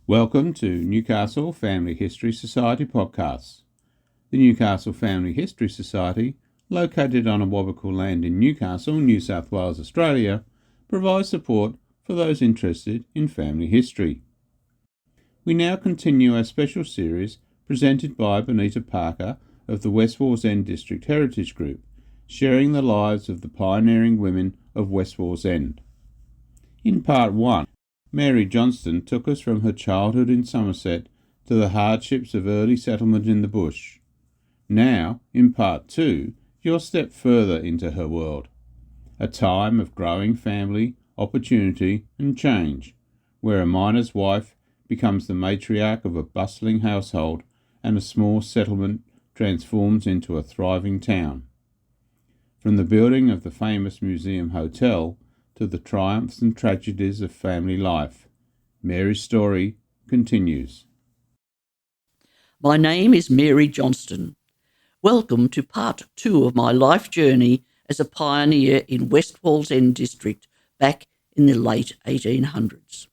Welcome to Newcastle Family History Society podcasts. The Newcastle Family History Society, located on Awabakal land in Newcastle, New South Wales, Australia, provides support for those interested in family history. We now continue our special series presented by Benita Parker of the West Wallsend District Heritage Group, sharing the lives of the pioneering women of West Wallsend. In part 1, Mary Johnston took us from her childhood in Somerset to the hardships of early settlement in the bush. Now, in part 2, you'll step further into her world, a time of growing family, opportunity and change, where a miner's wife becomes the matriarch of a bustling household and a small settlement transforms into a thriving town. From the building of the famous Museum Hotel to the triumphs and tragedies of family life, Mary's story continues. My name is Mary Johnston. Welcome to part 2 of my life journey as a pioneer in West Wallsend district back in the late 1800s.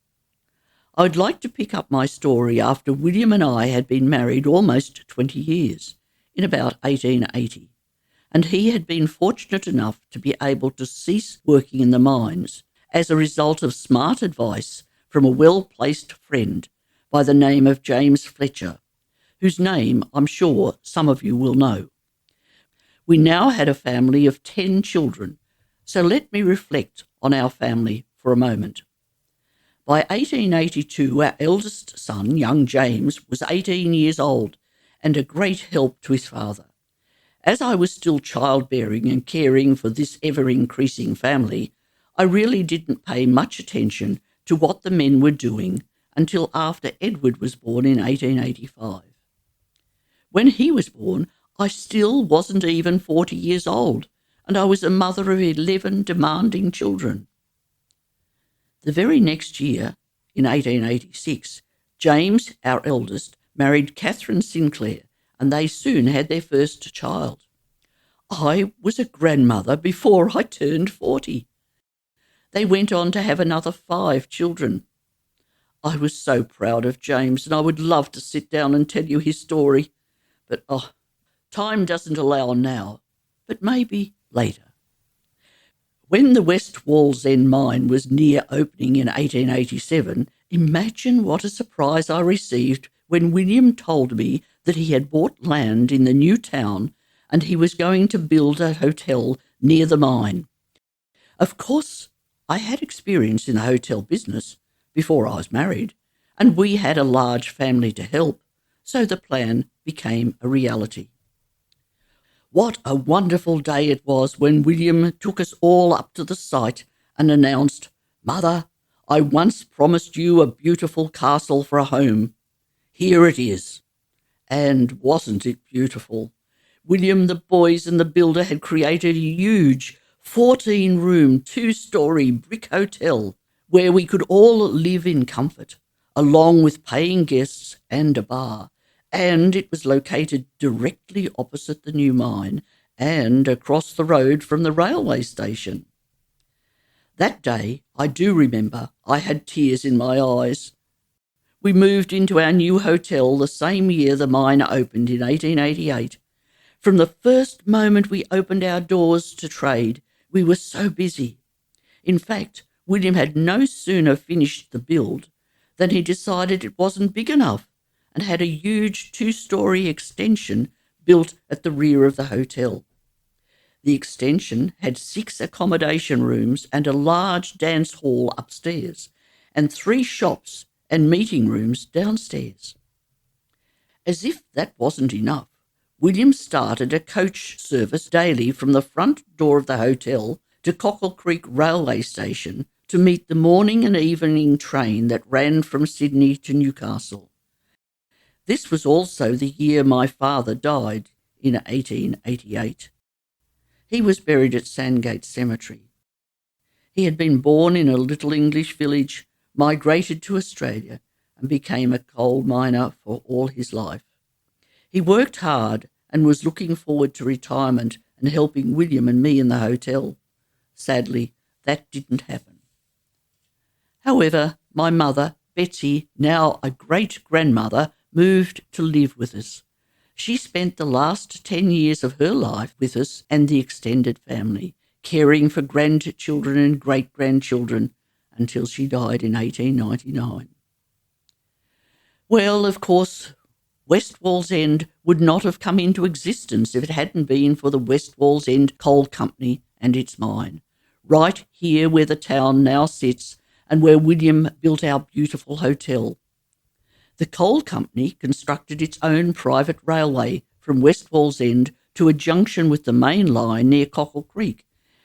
I'd like to pick up my story after William and I had been married almost 20 years, in about 1880. And he had been fortunate enough to be able to cease working in the mines as a result of smart advice from a well-placed friend by the name of James Fletcher, whose name I'm sure some of you will know. We now had a family of 10 children, so let me reflect on our family for a moment. By 1882, our eldest son, young James, was 18 years old and a great help to his father. As I was still childbearing and caring for this ever-increasing family, I really didn't pay much attention to what the men were doing until after Edward was born in 1885. When he was born, I still wasn't even 40 years old, and I was a mother of 11 demanding children. The very next year, in 1886, James, our eldest, married Catherine Sinclair, and they soon had their first child. I was a grandmother before I turned 40. They went on to have another 5 children. I was so proud of James, and I would love to sit down and tell you his story, but time doesn't allow now, but maybe later. When the West Wallsend mine was near opening in 1887, imagine what a surprise I received when William told me that he had bought land in the new town and he was going to build a hotel near the mine. Of course, I had experience in the hotel business before I was married, and we had a large family to help, so the plan became a reality. What a wonderful day it was when William took us all up to the site and announced, "Mother, I once promised you a beautiful castle for a home. Here it is." And wasn't it beautiful? William, the boys and the builder had created a huge 14-room, 2-storey brick hotel where we could all live in comfort, along with paying guests and a bar. And it was located directly opposite the new mine and across the road from the railway station. That day, I do remember, I had tears in my eyes. We moved into our new hotel the same year the mine opened in 1888. From the first moment we opened our doors to trade, we were so busy. In fact, William had no sooner finished the build than he decided it wasn't big enough and had a huge 2-storey extension built at the rear of the hotel. The extension had 6 accommodation rooms and a large dance hall upstairs and 3 shops and meeting rooms downstairs. As if that wasn't enough, William started a coach service daily from the front door of the hotel to Cockle Creek railway station to meet the morning and evening train that ran from Sydney to Newcastle. This was also the year my father died, in 1888. He was buried at Sandgate Cemetery. He had been born in a little English village, migrated to Australia, and became a coal miner for all his life. He worked hard and was looking forward to retirement and helping William and me in the hotel. Sadly, that didn't happen. However, my mother, Betsy, now a great-grandmother, moved to live with us. She spent the last 10 years of her life with us and the extended family, caring for grandchildren and great-grandchildren until she died in 1899. Well, of course, West Wallsend would not have come into existence if it hadn't been for the West Wallsend Coal Company and its mine, right here where the town now sits and where William built our beautiful hotel. The coal company constructed its own private railway from West Wallsend to a junction with the main line near Cockle Creek,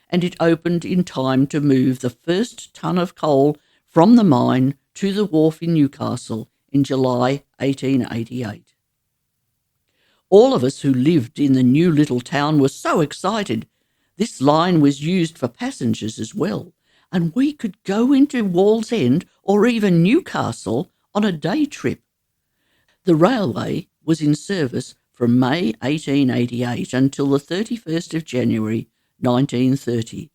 and it opened in time to move the first ton of coal from the mine to the wharf in Newcastle in July 1888. All of us who lived in the new little town were so excited. This line was used for passengers as well, and we could go into Wallsend or even Newcastle on a day trip. The railway was in service from May 1888 until the 31st of January 1930,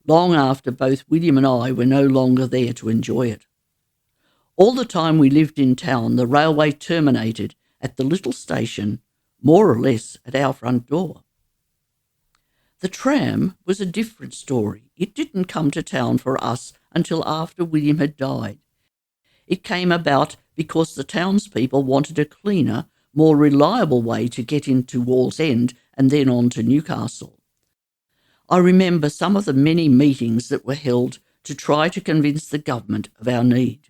long after both William and I were no longer there to enjoy it. All the time we lived in town, the railway terminated at the little station, more or less at our front door. The tram was a different story. It didn't come to town for us until after William had died. It came about because the townspeople wanted a cleaner, more reliable way to get into Wallsend and then on to Newcastle. I remember some of the many meetings that were held to try to convince the government of our need.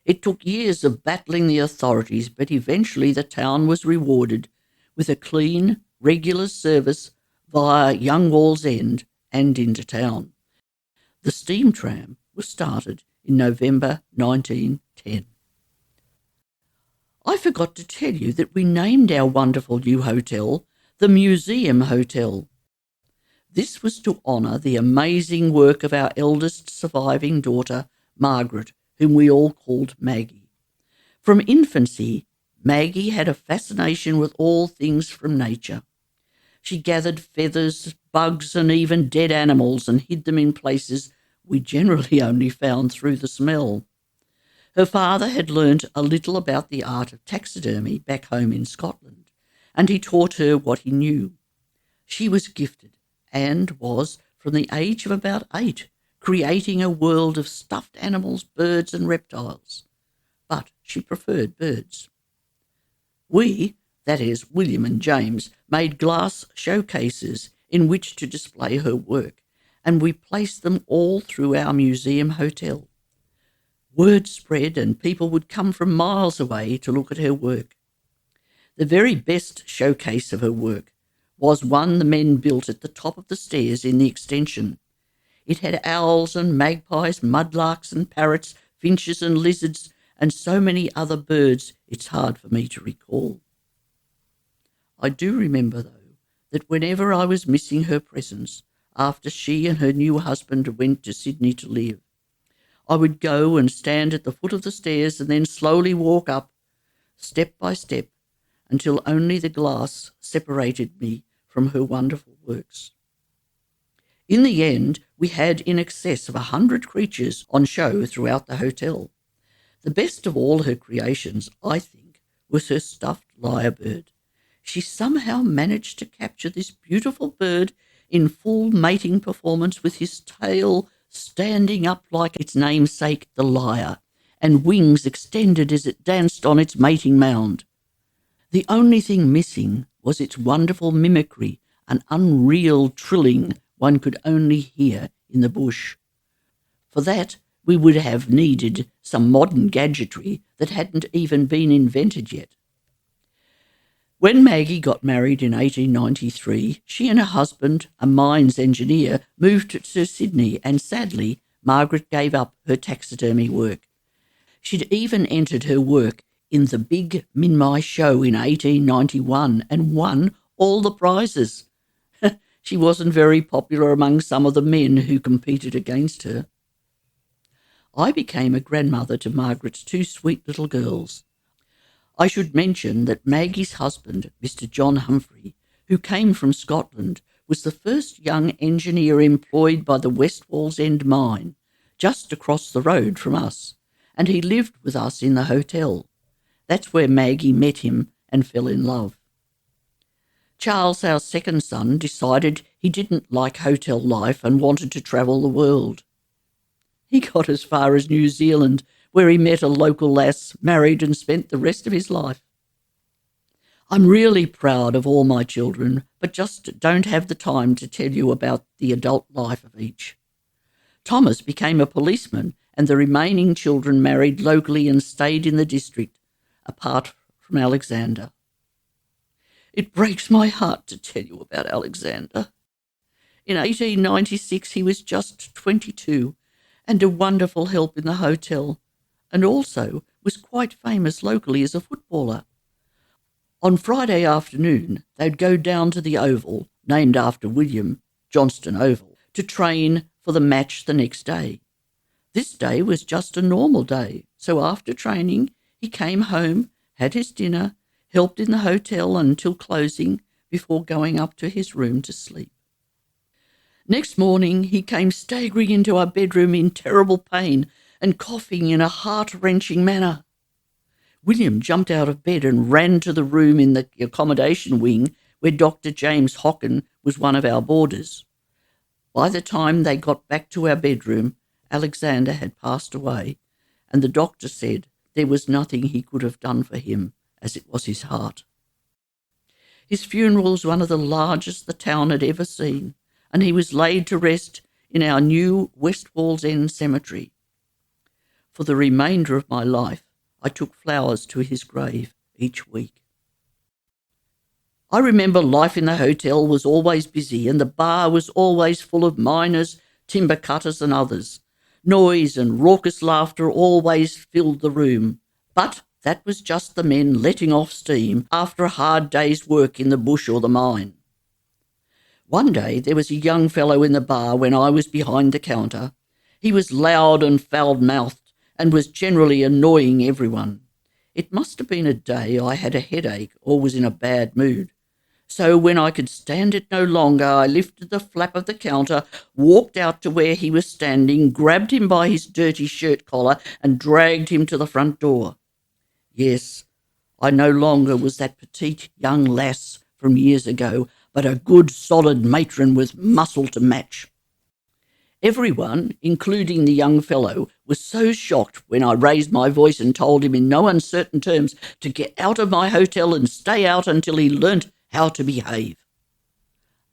It took years of battling the authorities, but eventually the town was rewarded with a clean, regular service via Young Wallsend and into town. The steam tram was started in November 1910. I forgot to tell you that we named our wonderful new hotel the Museum Hotel. This was to honour the amazing work of our eldest surviving daughter, Margaret, whom we all called Maggie. From infancy, Maggie had a fascination with all things from nature. She gathered feathers, bugs, and even dead animals and hid them in places we generally only found through the smell. Her father had learnt a little about the art of taxidermy back home in Scotland, and he taught her what he knew. She was gifted and was, from the age of about 8, creating a world of stuffed animals, birds and reptiles. But she preferred birds. We, that is, William and James, made glass showcases in which to display her work, and we placed them all through our museum hotel. Word spread and people would come from miles away to look at her work. The very best showcase of her work was one the men built at the top of the stairs in the extension. It had owls and magpies, mudlarks and parrots, finches and lizards, and so many other birds it's hard for me to recall. I do remember, though, that whenever I was missing her presence, after she and her new husband went to Sydney to live, I would go and stand at the foot of the stairs and then slowly walk up, step by step, until only the glass separated me from her wonderful works. In the end, we had in excess of 100 creatures on show throughout the hotel. The best of all her creations, I think, was her stuffed lyrebird. She somehow managed to capture this beautiful bird in full mating performance with his tail standing up like its namesake, the lyre, and wings extended as it danced on its mating mound. The only thing missing was its wonderful mimicry, an unreal trilling one could only hear in the bush. For that, we would have needed some modern gadgetry that hadn't even been invented yet. When Maggie got married in 1893, she and her husband, a mines engineer, moved to Sydney, and sadly, Margaret gave up her taxidermy work. She'd even entered her work in the big Minmi show in 1891 and won all the prizes. She wasn't very popular among some of the men who competed against her. I became a grandmother to Margaret's 2 sweet little girls. I should mention that Maggie's husband, Mr. John Humphrey, who came from Scotland, was the first young engineer employed by the West Wallsend mine, just across the road from us, and he lived with us in the hotel. That's where Maggie met him and fell in love. Charles, our second son, decided he didn't like hotel life and wanted to travel the world. He got as far as New Zealand, where he met a local lass, married and spent the rest of his life. I'm really proud of all my children, but just don't have the time to tell you about the adult life of each. Thomas became a policeman, and the remaining children married locally and stayed in the district, apart from Alexander. It breaks my heart to tell you about Alexander. In 1896 he was just 22 and a wonderful help in the hotel, and also was quite famous locally as a footballer. On Friday afternoon they'd go down to the Oval, named after William, Johnston Oval, to train for the match the next day. This day was just a normal day, so after training he came home, had his dinner, helped in the hotel until closing before going up to his room to sleep. Next morning he came staggering into our bedroom in terrible pain and coughing in a heart-wrenching manner. William jumped out of bed and ran to the room in the accommodation wing where Dr. James Hocken was one of our boarders. By the time they got back to our bedroom, Alexander had passed away, and the doctor said there was nothing he could have done for him, as it was his heart. His funeral was one of the largest the town had ever seen, and he was laid to rest in our new West Wallsend cemetery. For the remainder of my life, I took flowers to his grave each week. I remember life in the hotel was always busy, and the bar was always full of miners, timber cutters and others. Noise and raucous laughter always filled the room, but that was just the men letting off steam after a hard day's work in the bush or the mine. One day there was a young fellow in the bar when I was behind the counter. He was loud and foul-mouthed and was generally annoying everyone. It must have been a day I had a headache or was in a bad mood. So when I could stand it no longer, I lifted the flap of the counter, walked out to where he was standing, grabbed him by his dirty shirt collar and dragged him to the front door. Yes, I no longer was that petite young lass from years ago, but a good solid matron with muscle to match. Everyone, including the young fellow, was so shocked when I raised my voice and told him in no uncertain terms to get out of my hotel and stay out until he learnt how to behave.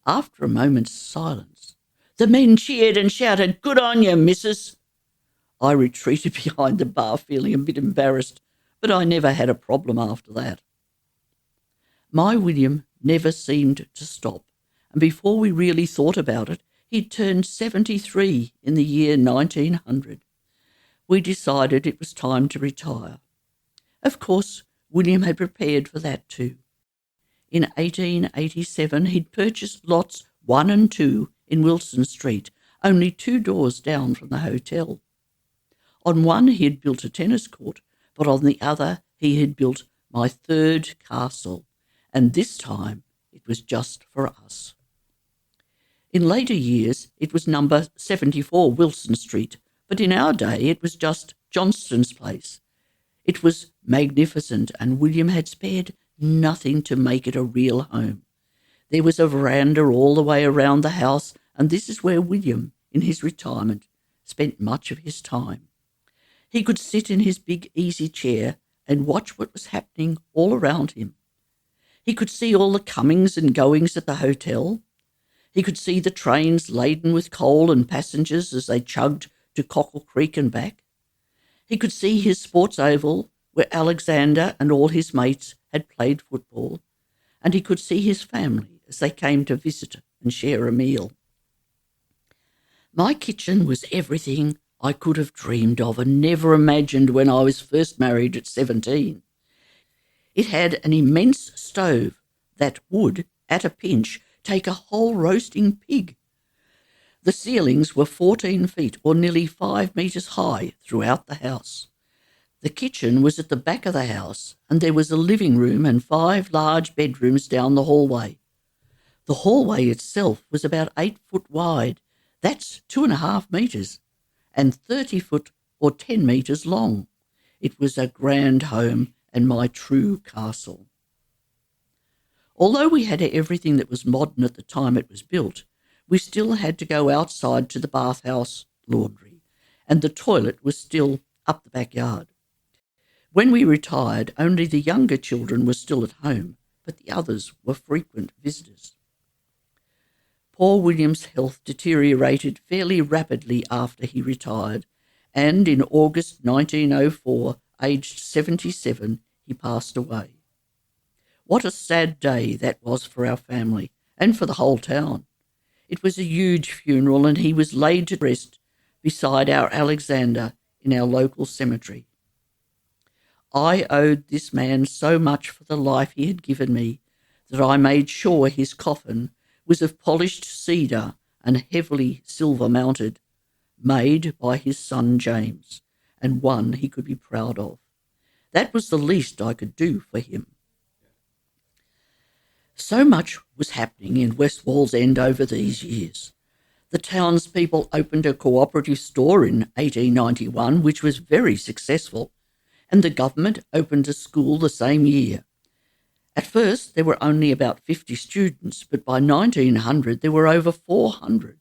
After a moment's silence, the men cheered and shouted, "Good on you, missus." I retreated behind the bar feeling a bit embarrassed, but I never had a problem after that. My William never seemed to stop, and before we really thought about it, he'd turned 73 in the year 1900. We decided it was time to retire. Of course, William had prepared for that too. In 1887, he'd purchased lots 1 and 2 in Wilson Street, only 2 doors down from the hotel. On one he had built a tennis court, but on the other he had built my 3rd castle, and this time it was just for us. In later years it was number 74 Wilson Street, but in our day it was just Johnston's place. It was magnificent, and William had spared nothing to make it a real home. There was a veranda all the way around the house, and this is where William, in his retirement, spent much of his time. He could sit in his big easy chair and watch what was happening all around him. He could see all the comings and goings at the hotel. He could see the trains laden with coal and passengers as they chugged to Cockle Creek and back. He could see his sports oval, where Alexander and all his mates had played football, and he could see his family as they came to visit and share a meal. My kitchen was everything I could have dreamed of and never imagined when I was first married at 17. It had an immense stove that would, at a pinch, take a whole roasting pig. The ceilings were 14 feet or nearly 5 metres high throughout the house. The kitchen was at the back of the house, and there was a living room and 5 large bedrooms down the hallway. The hallway itself was about 8 foot wide, that's 2.5 metres, and 30 foot or 10 metres long. It was a grand home and my true castle. Although we had everything that was modern at the time it was built, we still had to go outside to the bathhouse, laundry, and the toilet was still up the backyard. When we retired, only the younger children were still at home, but the others were frequent visitors. Poor William's health deteriorated fairly rapidly after he retired, and in August 1904, aged 77, he passed away. What a sad day that was for our family and for the whole town. It was a huge funeral, and he was laid to rest beside our Alexander in our local cemetery. I owed this man so much for the life he had given me that I made sure his coffin was of polished cedar and heavily silver-mounted, made by his son James, and one he could be proud of. That was the least I could do for him. So much was happening in West Wallsend over these years. The townspeople opened a cooperative store in 1891, which was very successful, and the government opened a school the same year. At first, there were only about 50 students, but by 1900 there were over 400.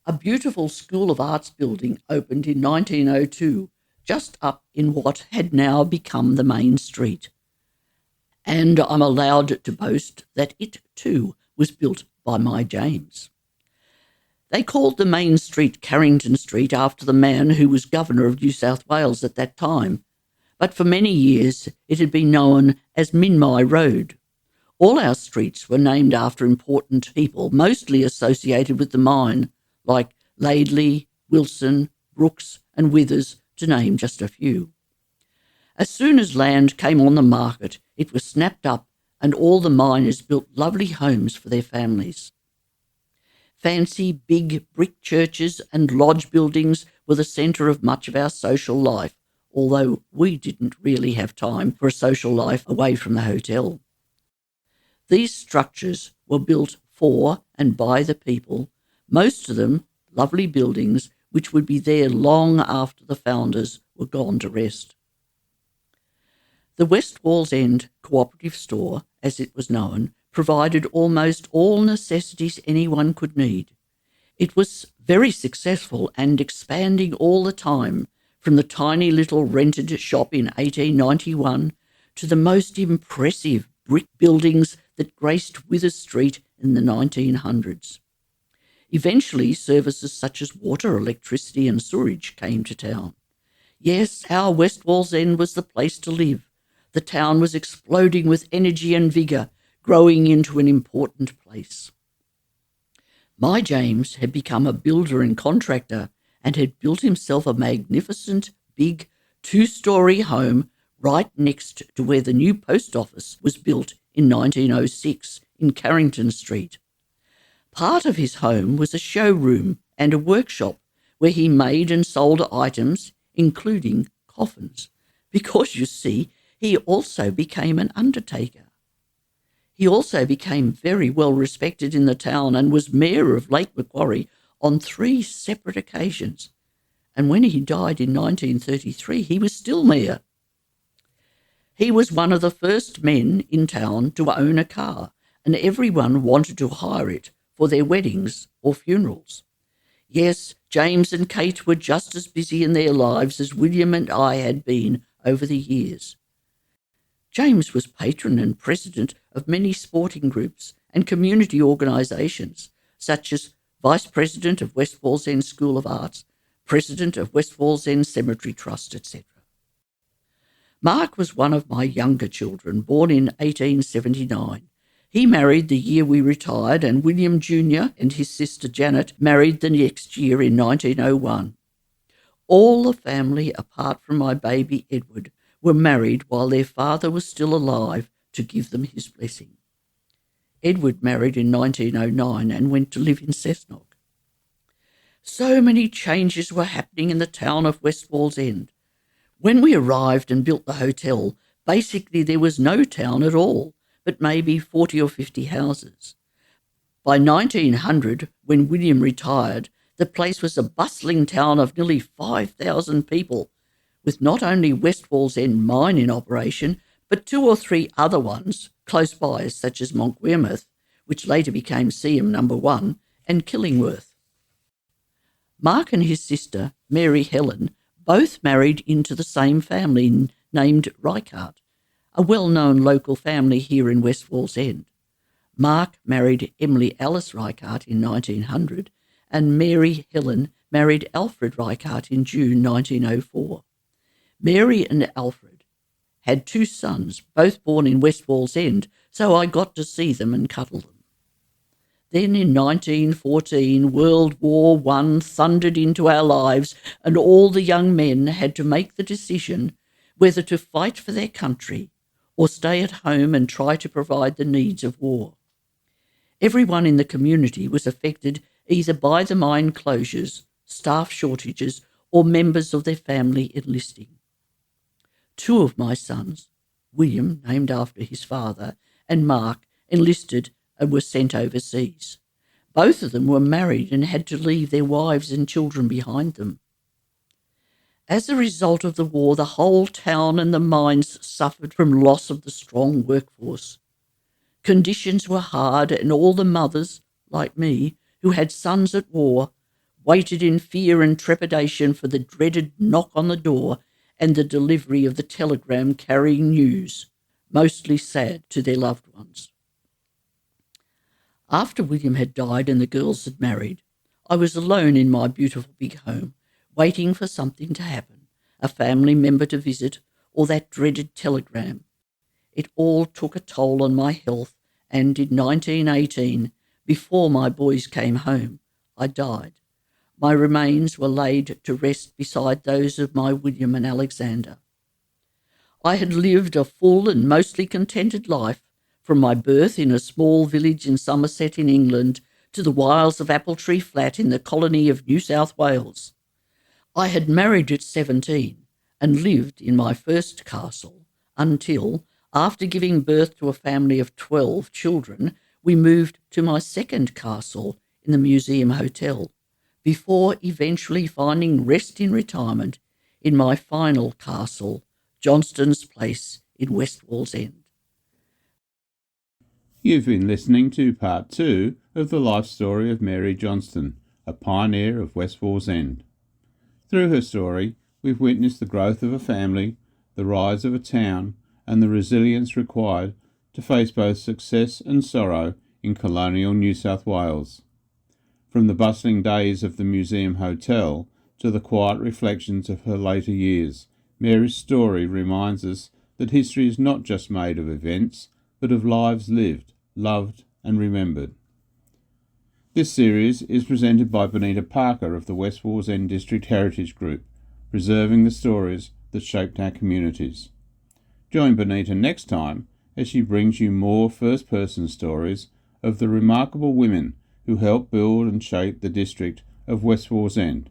A beautiful School of Arts building opened in 1902, just up in what had now become the main street. And I'm allowed to boast that it too was built by my James. They called the main street Carrington Street after the man who was Governor of New South Wales at that time, but for many years it had been known as Minmi Road. All our streets were named after important people, mostly associated with the mine, like Laidley, Wilson, Brooks and Withers, to name just a few. As soon as land came on the market, it was snapped up and all the miners built lovely homes for their families. Fancy big brick churches and lodge buildings were the centre of much of our social life, although we didn't really have time for a social life away from the hotel. These structures were built for and by the people, most of them lovely buildings which would be there long after the founders were gone to rest. The West Wallsend Cooperative Store, as it was known, provided almost all necessities anyone could need. It was very successful and expanding all the time, from the tiny little rented shop in 1891 to the most impressive brick buildings that graced Withers Street in the 1900s. Eventually, services such as water, electricity and sewerage came to town. Yes, our West Wallsend was the place to live. The town was exploding with energy and vigour, growing into an important place. My James had become a builder and contractor and had built himself a magnificent, big, 2-storey home right next to where the new post office was built in 1906 in Carrington Street. Part of his home was a showroom and a workshop where he made and sold items, including coffins, because, you see, he also became an undertaker. He also became very well respected in the town and was mayor of Lake Macquarie on 3 separate occasions. And when he died in 1933, he was still mayor. He was one of the first men in town to own a car, and everyone wanted to hire it for their weddings or funerals. Yes, James and Kate were just as busy in their lives as William and I had been over the years. James was patron and president of many sporting groups and community organisations, such as Vice President of West Wallsend School of Arts, President of West Wallsend Cemetery Trust, etc. Mark was one of my younger children, born in 1879. He married the year we retired, and William Jr. and his sister Janet married the next year in 1901. All the family, apart from my baby Edward, were married while their father was still alive to give them his blessing. Edward married in 1909 and went to live in Cessnock. So many changes were happening in the town of West Wallsend. When we arrived and built the hotel, basically there was no town at all, but maybe 40 or 50 houses. By 1900, when William retired, the place was a bustling town of nearly 5,000 people, with not only West Wallsend mine in operation, but 2 or 3 other ones close by, such as Monkwearmouth, which later became Seam No. 1, and Killingworth. Mark and his sister, Mary Helen, both married into the same family named Reichardt, a well-known local family here in West Wallsend. Mark married Emily Alice Reichardt in 1900, and Mary Helen married Alfred Reichardt in June 1904. Mary and Alfred had 2 sons, both born in West Wallsend, so I got to see them and cuddle them. Then in 1914, World War I thundered into our lives, and all the young men had to make the decision whether to fight for their country or stay at home and try to provide the needs of war. Everyone in the community was affected either by the mine closures, staff shortages, or members of their family enlisting. 2 of my sons, William, named after his father, and Mark, enlisted and were sent overseas. Both of them were married and had to leave their wives and children behind them. As a result of the war, the whole town and the mines suffered from loss of the strong workforce. Conditions were hard, and all the mothers, like me, who had sons at war, waited in fear and trepidation for the dreaded knock on the door and the delivery of the telegram carrying news, mostly sad, to their loved ones. After William had died and the girls had married, I was alone in my beautiful big home, waiting for something to happen, a family member to visit, or that dreaded telegram. It all took a toll on my health, and in 1918, before my boys came home, I died. My remains were laid to rest beside those of my William and Alexander. I had lived a full and mostly contented life, from my birth in a small village in Somerset in England to the wilds of Apple Tree Flat in the colony of New South Wales. I had married at 17 and lived in my first castle until, after giving birth to a family of 12 children, we moved to my second castle in the Museum Hotel, before eventually finding rest in retirement in my final castle, Johnston's Place in West Wallsend. You've been listening to part 2 of the life story of Mary Johnston, a pioneer of West Wallsend. Through her story, we've witnessed the growth of a family, the rise of a town, and the resilience required to face both success and sorrow in colonial New South Wales. From the bustling days of the Museum Hotel to the quiet reflections of her later years, Mary's story reminds us that history is not just made of events, but of lives lived, loved, and remembered. This series is presented by Benita Parker of the West Wallsend District Heritage Group, preserving the stories that shaped our communities. Join Benita next time as she brings you more first-person stories of the remarkable women who helped build and shape the district of West Wallsend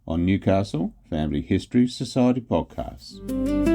on Newcastle Family History Society podcasts.